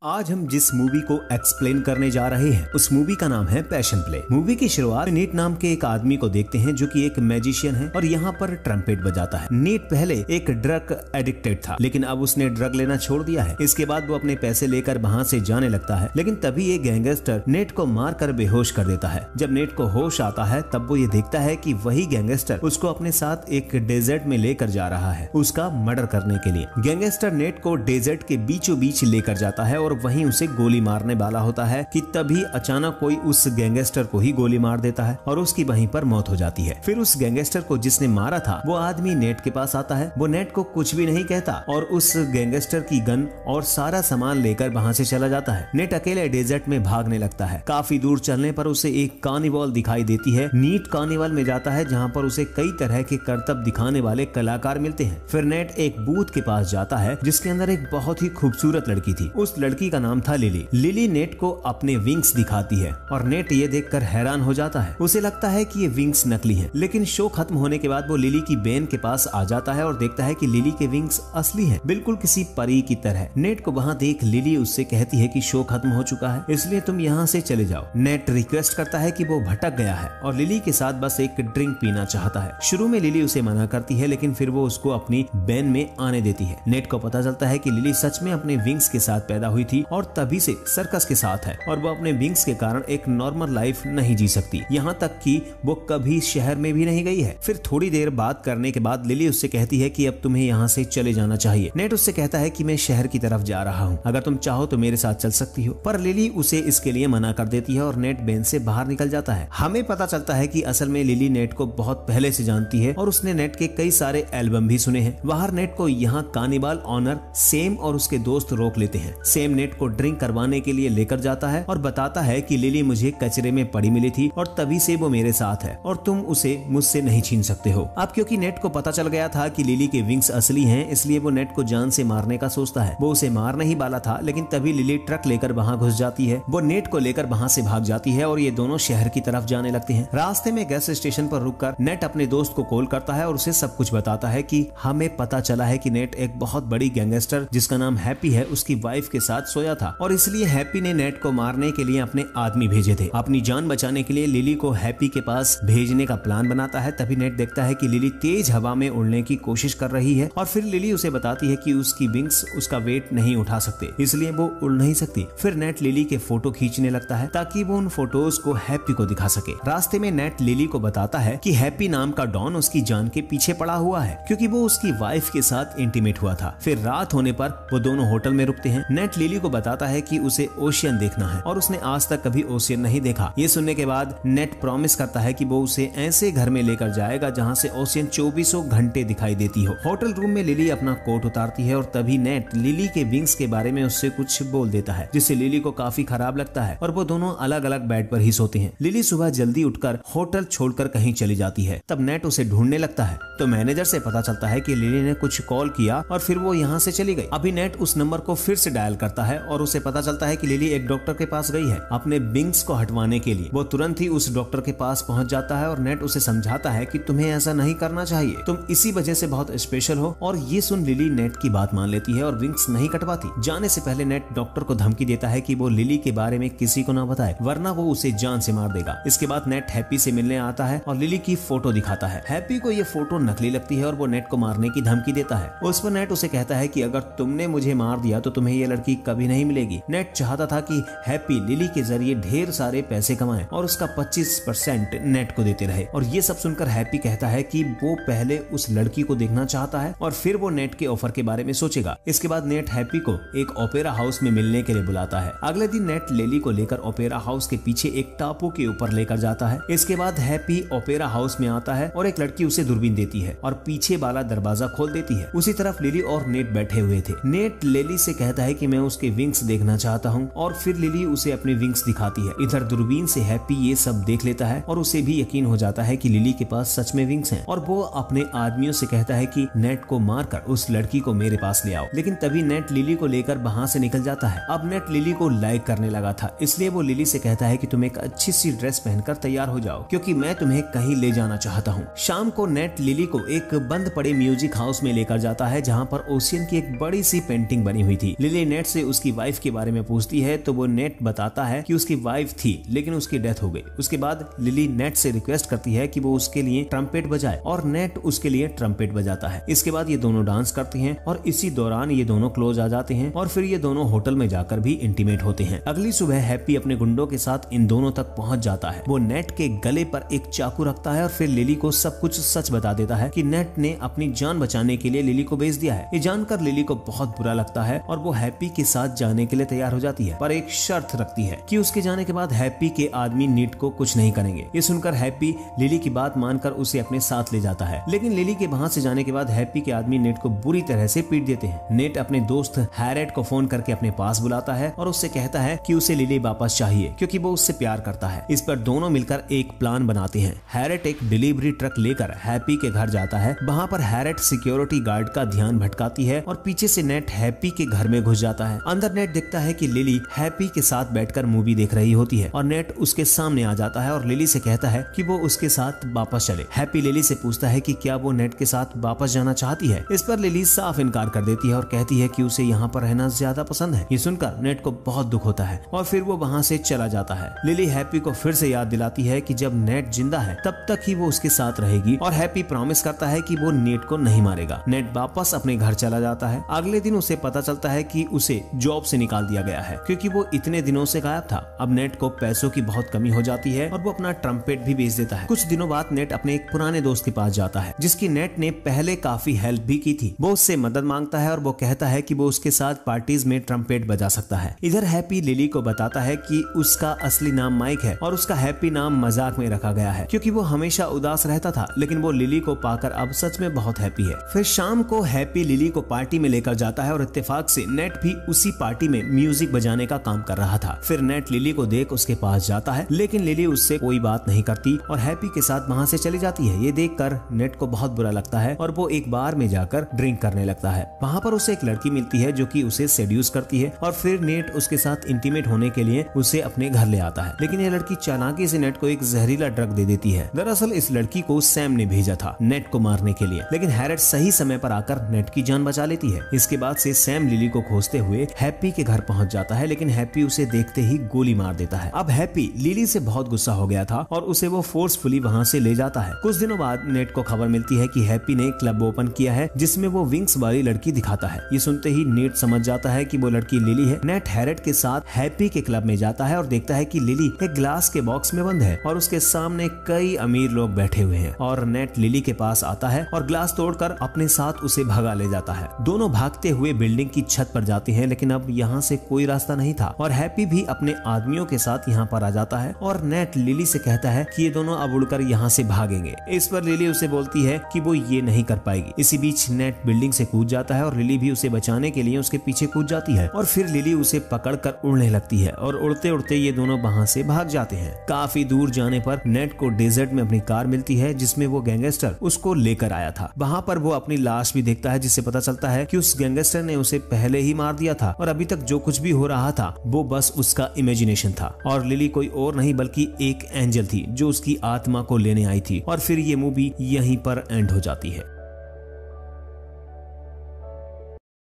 आज हम जिस मूवी को एक्सप्लेन करने जा रहे हैं उस मूवी का नाम है पैशन प्ले। मूवी की शुरुआत नीट नाम के एक आदमी को देखते हैं जो कि एक मैजिशियन है और यहाँ पर ट्रम्पेट बजाता है। नीट पहले एक ड्रग एडिक्टेड था, लेकिन अब उसने ड्रग लेना छोड़ दिया है। इसके बाद वो अपने पैसे लेकर वहाँ से जाने लगता है, लेकिन तभी एक गैंगस्टर नेट को मार कर बेहोश कर देता है। जब नेट को होश आता है तब वो ये देखता है कि वही गैंगस्टर उसको अपने साथ एक डेजर्ट में लेकर जा रहा है उसका मर्डर करने के लिए। गैंगस्टर नेट को डेजर्ट के बीचों बीच लेकर जाता है और वहीं उसे गोली मारने वाला होता है कि तभी अचानक कोई उस गैंगस्टर को ही गोली मार देता है और उसकी वहीं पर मौत हो जाती है। फिर उस गैंगस्टर को जिसने मारा था वो आदमी नेट के पास आता है। वो नेट को कुछ भी नहीं कहता और उस गैंगस्टर की गन और सारा सामान लेकर वहाँ से चला जाता है। नेट अकेले डेजर्ट में भागने लगता है। काफी दूर चलने पर उसे एक कार्निवल दिखाई देती है। नीट कार्निवल में जाता है जहाँ पर उसे कई तरह के करतब दिखाने वाले कलाकार मिलते हैं। फिर नेट एक बूथ के पास जाता है जिसके अंदर एक बहुत ही खूबसूरत लड़की थी। उस लड़की का नाम था लिली। लिली नेट को अपने विंग्स दिखाती है और नेट ये देखकर हैरान हो जाता है। उसे लगता है कि ये विंग्स नकली हैं, लेकिन शो खत्म होने के बाद वो लिली की बहन के पास आ जाता है और देखता है कि लिली के विंग्स असली हैं, बिल्कुल किसी परी की तरह। नेट को वहाँ देख लिली उससे कहती है कि शो खत्म हो चुका है, इसलिए तुम यहाँ से चले जाओ। नेट रिक्वेस्ट करता है कि वो भटक गया है और लिली के साथ बस एक ड्रिंक पीना चाहता है। शुरू में लिली उसे मना करती है, लेकिन फिर वो उसको अपनी बैन में आने देती है। नेट को पता चलता है कि लिली सच में अपने विंग्स के साथ पैदा हुई थी और तभी से सर्कस के साथ है और वो अपने विंग्स के कारण एक नॉर्मल लाइफ नहीं जी सकती, यहाँ तक कि वो कभी शहर में भी नहीं गई है। फिर थोड़ी देर बात करने के बाद लिली उससे कहती है कि अब तुम्हें यहाँ से चले जाना चाहिए। नेट उससे कहता है कि मैं शहर की तरफ जा रहा हूँ, अगर तुम चाहो तो मेरे साथ चल सकती हो, पर लिली उसे इसके लिए मना कर देती है और नेट बेन से बाहर निकल जाता है। हमें पता चलता है कि असल में लिली नेट को बहुत पहले से जानती है और उसने नेट के कई सारे एल्बम भी सुने हैं। बाहर नेट को यहाँ कार्निवल ऑनर सेम और उसके दोस्त रोक लेते हैं। सेम नेट को ड्रिंक करवाने के लिए लेकर जाता है और बताता है कि लिली मुझे कचरे में पड़ी मिली थी और तभी से वो मेरे साथ है और तुम उसे मुझसे नहीं छीन सकते हो। अब क्योंकि नेट को पता चल गया था कि लिली के विंग्स असली हैं, इसलिए वो नेट को जान से मारने का सोचता है। वो उसे मार नहीं वाला था, लेकिन तभी लिली ट्रक लेकर वहाँ घुस जाती है। वो नेट को लेकर वहाँ से भाग जाती है और ये दोनों शहर की तरफ जाने लगते हैं। रास्ते में गैस स्टेशन पर रुककर नेट अपने दोस्त को कॉल करता है और उसे सब कुछ बताता है कि हमें पता चला है कि नेट एक बहुत बड़ी गैंगस्टर जिसका नाम हैप्पी है उसकी वाइफ के साथ सोया था और इसलिए हैप्पी ने नेट को मारने के लिए अपने आदमी भेजे थे। अपनी जान बचाने के लिए लिली को हैप्पी के पास भेजने का प्लान बनाता है। तभी नेट देखता है कि लिली तेज हवा में उड़ने की कोशिश कर रही है और फिर लिली उसे बताती है कि उसकी विंग्स उसका वेट नहीं उठा सकते, इसलिए वो उड़ नहीं सकती। फिर नेट लिली के फोटो खींचने लगता है ताकि वो उन फोटोज को हैप्पी को दिखा सके। रास्ते में नेट लिली को बताता है कि हैप्पी नाम का डॉन उसकी जान के पीछे पड़ा हुआ है क्योंकि वो उसकी वाइफ के साथ इंटीमेट हुआ था। फिर रात होने पर वो दोनों होटल में रुकते हैं। नेट लिली को बताता है कि उसे ओशियन देखना है और उसने आज तक कभी ओशियन नहीं देखा। ये सुनने के बाद नेट प्रॉमिस करता है कि वो उसे ऐसे घर में लेकर जाएगा जहाँ से ओशियन 24 घंटे दिखाई देती हो। होटल रूम में लिली अपना कोट उतारती है और तभी नेट लिली के विंग्स के बारे में उससे कुछ बोल देता है जिससे लिली को काफी खराब लगता है और वो दोनों अलग अलग बेड पर ही सोते हैं। लिली सुबह जल्दी उठकर होटल छोड़कर कहीं चली जाती है। तब नेट उसे ढूंढने लगता है तो मैनेजर से पता चलता है कि लिली ने कुछ कॉल किया और फिर वो यहाँ से चली गई। अभी नेट उस नंबर को फिर से डायल करता है और उसे पता चलता है कि लिली एक डॉक्टर के पास गई है अपने विंग्स को हटवाने के लिए। वो तुरंत ही उस डॉक्टर के पास पहुंच जाता है और नेट उसे समझाता है कि तुम्हें ऐसा नहीं करना चाहिए, तुम इसी वजह से बहुत स्पेशल हो। और ये सुन लिली नेट की बात मान लेती है और विंग्स नहीं कटवाती। जाने से पहले नेट डॉक्टर को धमकी देता है कि वो लिली के बारे में किसी को ना बताए वरना वो उसे जान से मार देगा। इसके बाद नेट हैप्पी से मिलने आता है और लिली की फोटो दिखाता है। हैप्पी को ये फोटो नकली लगती है और वो नेट को मारने की धमकी देता है। उस पर नेट उसे कहता है कि अगर तुमने मुझे मार दिया तो तुम्हें ये लड़की कभी नहीं मिलेगी। नेट चाहता था कि हैप्पी लिली के जरिए ढेर सारे पैसे कमाए और उसका 25% नेट को देते रहे। और ये सब सुनकर हैप्पी कहता है कि वो पहले उस लड़की को देखना चाहता है और फिर वो नेट के ऑफर के बारे में सोचेगा। इसके बाद नेट हैप्पी को एक ओपेरा हाउस में मिलने के लिए बुलाता है। अगले दिन नेट लिली को लेकर ओपेरा हाउस के पीछे एक टापू के ऊपर लेकर जाता है। इसके बाद हैप्पी ओपेरा हाउस में आता है और एक लड़की उसे दूरबीन देती है और पीछे वाला दरवाजा खोल देती है। उसी तरफ लिली और नेट बैठे हुए थे। नेट लिली से कहता है कि मैं उसके विंग्स देखना चाहता हूँ और फिर लिली उसे अपने विंग्स दिखाती है। इधर दूरबीन से हैप्पी ये सब देख लेता है और उसे भी यकीन हो जाता है कि लिली के पास सच में विंग्स हैं और वो अपने आदमियों से कहता है कि नेट को मारकर उस लड़की को मेरे पास ले आओ। लेकिन तभी नेट लिली को लेकर वहाँ से निकल जाता है। अब नेट लिली को लाइक करने लगा था, इसलिए वो लिली से कहता है कि तुम एक अच्छी सी ड्रेस पहनकर तैयार हो जाओ क्योंकि मैं तुम्हें कहीं ले जाना चाहता हूँ। शाम को नेट लिली को एक बंद पड़े म्यूजिक हाउस में लेकर जाता है जहाँ पर ओशियन की एक बड़ी सी पेंटिंग बनी हुई थी। लिली नेट से उसकी वाइफ के बारे में पूछती है तो वो नेट बताता है कि उसकी वाइफ थी लेकिन उसकी डेथ हो गई। उसके बाद लिली नेट से रिक्वेस्ट करती है कि वो उसके लिए ट्रम्पेट बजाए और नेट उसके लिए ट्रम्पेट बजाता है। इसके बाद ये दोनों डांस करती हैं और इसी दौरान ये दोनों क्लोज आ जाते हैं और फिर ये दोनों होटल में जाकर भी इंटीमेट होते हैं। अगली सुबह हैप्पी अपने गुंडों के साथ इन दोनों तक पहुंच जाता है। वो नेट के गले पर एक चाकू रखता है और फिर लिली को सब कुछ सच बता देता है कि नेट ने अपनी जान बचाने के लिए लिली को बेच दिया है। ये जानकर लिली को बहुत बुरा लगता है और वो हैप्पी के साथ जाने के लिए तैयार हो जाती है, पर एक शर्त रखती है कि उसके जाने के बाद हैप्पी के आदमी नीट को कुछ नहीं करेंगे। ये सुनकर हैप्पी लिली की बात मानकर उसे अपने साथ ले जाता है, लेकिन लिली के वहां से जाने के बाद हैप्पी के आदमी नेट को बुरी तरह से पीट देते हैं। नेट अपने दोस्त हैरेट को फोन करके अपने पास बुलाता है और उससे कहता है कि उसे लिली वापस चाहिए क्योंकि वो उससे प्यार करता है। इस पर दोनों मिलकर एक प्लान बनाते हैं। हैरेट एक डिलीवरी ट्रक लेकर हैप्पी के घर जाता है। वहाँ पर हैरेट सिक्योरिटी गार्ड का ध्यान भटकाती है और पीछे से नेट हैप्पी के घर में घुस जाता है। अंदर नेट देखता है कि लिली हैप्पी के साथ बैठकर मूवी देख रही होती है और नेट उसके सामने आ जाता है और लिली से कहता है कि वो उसके साथ वापस चले। हैप्पी लिली से पूछता है कि क्या वो नेट के साथ वापस जाना चाहती है। इस पर लिली साफ इनकार कर देती है और कहती है कि उसे यहाँ पर रहना ज्यादा पसंद है। ये सुनकर नेट को बहुत दुख होता है और फिर वो वहाँ से चला जाता है। लिली हैप्पी को फिर से याद दिलाती है कि जब नेट जिंदा है तब तक ही वो उसके साथ रहेगी और हैप्पी प्रॉमिस करता है कि वो नेट को नहीं मारेगा। नेट वापस अपने घर चला जाता है। अगले दिन उसे पता चलता है कि उसे जॉब से निकाल दिया गया है क्योंकि वो इतने दिनों से गायब था। अब नेट को पैसों की बहुत कमी हो जाती है और वो अपना ट्रम्पेट भी बेच देता है। कुछ दिनों बाद नेट अपने एक पुराने दोस्त के पास जाता है जिसकी नेट ने पहले काफी हेल्प भी की थी। वो उससे मदद मांगता है और वो कहता है कि वो उसके साथ पार्टीज में ट्रम्पेट बजा सकता है। इधर हैप्पी लिली को बताता है कि उसका असली नाम माइक है और उसका हैप्पी नाम मजाक में रखा गया है क्योंकि वो हमेशा उदास रहता था, लेकिन वो लिली को पाकर अब सच में बहुत हैप्पी है। फिर शाम को हैप्पी लिली को पार्टी में लेकर जाता है और इत्तेफाक से नेट भी उसी पार्टी में म्यूजिक बजाने का काम कर रहा था। फिर नेट लिली को देख उसके पास जाता है, लेकिन लिली उससे कोई बात नहीं करती और हैप्पी के साथ वहाँ से चली जाती है। ये देखकर नेट को बहुत बुरा लगता है और वो एक बार में जाकर ड्रिंक करने लगता है। वहाँ पर उसे एक लड़की मिलती है जो कि उसे सेड्यूस करती है और फिर नेट उसके साथ इंटीमेट होने के लिए उसे अपने घर ले आता है, लेकिन ये लड़की चालाकी से नेट को एक जहरीला ड्रग दे देती है। दरअसल इस लड़की को सैम ने भेजा था नेट को मारने के लिए, लेकिन हैरेट सही समय पर आकर नेट की जान बचा लेती है। इसके बाद से सैम लिली को खोजते हुए हैप्पी के घर पहुंच जाता है, लेकिन हैप्पी उसे देखते ही गोली मार देता है। अब हैप्पी लिली से बहुत गुस्सा हो गया था और उसे वो फोर्सफुली वहां से ले जाता है। कुछ दिनों बाद नेट को खबर मिलती है कि हैप्पी ने क्लब ओपन किया है जिसमें वो विंग्स वाली लड़की दिखाता है। ये सुनते ही नेट समझ जाता है कि वो लड़की लिली है। नेट हैरेट के साथ हैप्पी के क्लब में जाता है और देखता है कि लिली एक ग्लास के बॉक्स में बंद है और उसके सामने कई अमीर लोग बैठे हुए हैं और नेट लिली के पास आता है और ग्लास तोड़कर अपने साथ उसे भगा ले जाता है। दोनों भागते हुए बिल्डिंग की छत पर जाते हैं, लेकिन अब यहाँ से कोई रास्ता नहीं था और हैप्पी भी अपने आदमियों के साथ यहाँ पर आ जाता है और नेट लिली से कहता है कि ये दोनों अब उड़कर यहाँ से भागेंगे। इस पर लिली उसे बोलती है कि वो ये नहीं कर पाएगी। इसी बीच नेट बिल्डिंग से कूद जाता है और लिली भी उसे बचाने के लिए उसके पीछे कूद जाती है और फिर लिली उसे पकड़कर उड़ने लगती है और उड़ते उड़ते ये दोनों वहाँ से भाग जाते हैं। काफी दूर जाने पर नेट को डेजर्ट में अपनी कार मिलती है जिसमें वो गैंगस्टर उसको लेकर आया था। वहाँ पर वो अपनी लाश भी देखता है जिससे पता चलता है कि उस गैंगस्टर ने उसे पहले ही मार दिया था और अभी तक जो कुछ भी हो रहा था वो बस उसका इमेजिनेशन था और लिली कोई और नहीं बल्कि एक एंजल थी जो उसकी आत्मा को लेने आई थी। और फिर ये मूवी यहीं पर एंड हो जाती है।